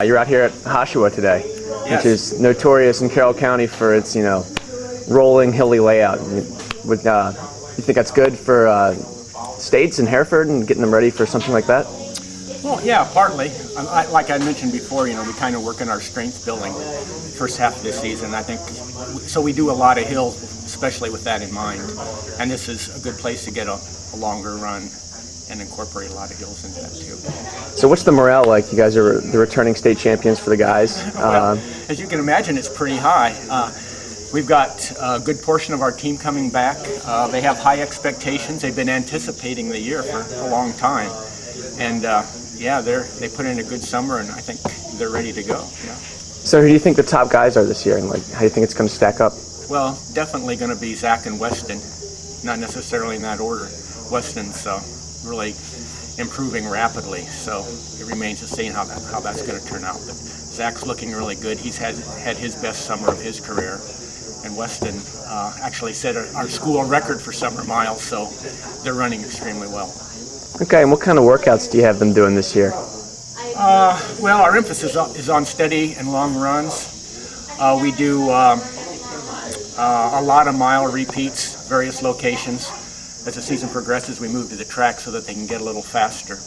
You're out here at Oshawa today, Yes. which is notorious in Carroll County for its, rolling, hilly layout. You think that's good for states in Hereford and getting them ready for something like that? Well, yeah, partly. Like I mentioned before, we kind of work in our strength building first half of the season. I think so. We do a lot of hills, especially with that in mind. And this is a good place to get a longer run and incorporate a lot of hills into that too. So what's the morale like? You guys are the returning state champions for the guys. Well, as you can imagine, it's pretty high. We've got a good portion of our team coming back. They have high expectations. They've been anticipating the year for a long time. And they put in a good summer, and I think they're ready to go. Yeah. So who do you think the top guys are this year, and how do you think it's going to stack up? Well, definitely going to be Zach and Weston, not necessarily in that order. Weston's really improving rapidly, so it remains to see how that's going to turn out. But Zach's looking really good. He's had his best summer of his career, and Weston actually set our school record for summer miles, so they're running extremely well. Okay, and what kind of workouts do you have them doing this year? Well, our emphasis is on steady and long runs. We do a lot of mile repeats, various locations. As the season progresses, we move to the track so that they can get a little faster.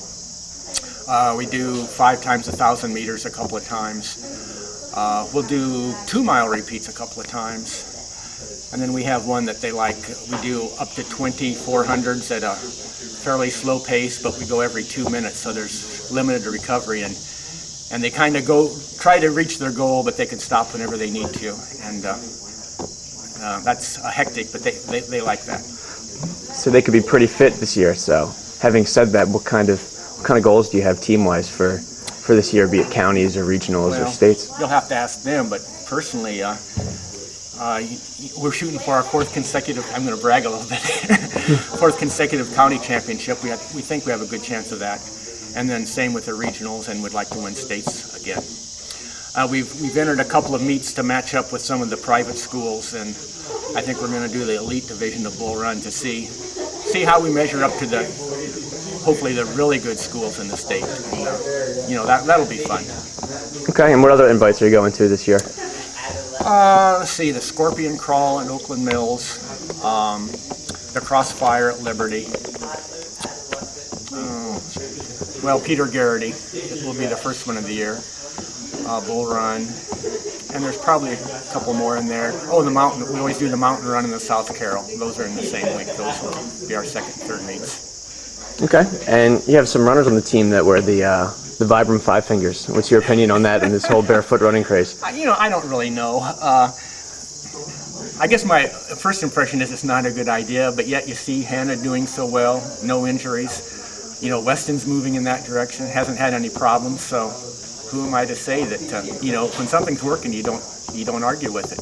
We do 5 times 1,000 meters a couple of times. We'll do 2-mile repeats a couple of times. And then we have one that they like. We do up to 20 400s at a fairly slow pace, but we go every 2 minutes, so there's limited recovery. And they kind of try to reach their goal, but they can stop whenever they need to. And that's hectic, but they like that. So they could be pretty fit this year. So having said that, what kind of goals do you have team-wise for this year, be it counties or regionals or states? You'll have to ask them, but personally, we're shooting for our 4th consecutive, I'm going to brag a little bit here, 4th consecutive county championship. We think we have a good chance of that. And then same with the regionals, and we'd like to win states again. We've entered a couple of meets to match up with some of the private schools, and I think we're going to do the elite division of Bull Run to see how we measure up to hopefully the really good schools in the state. And, that'll be fun. Okay, and what other invites are you going to this year? Let's see, the Scorpion Crawl in Oakland Mills, the Crossfire at Liberty. Peter Garrity will be the first one of the year. Bull Run, and there's probably a couple more in there. Oh, the mountain. We always do the mountain run in the South Carroll. Those are in the same week. Those will be our 2nd and 3rd meets. Okay, and you have some runners on the team that wear the Vibram 5 Fingers. What's your opinion on that and this whole barefoot running craze? I don't really know. I guess my first impression is it's not a good idea, but yet you see Hannah doing so well, no injuries. Weston's moving in that direction, hasn't had any problems, so who am I to say that, when something's working, you don't argue with it.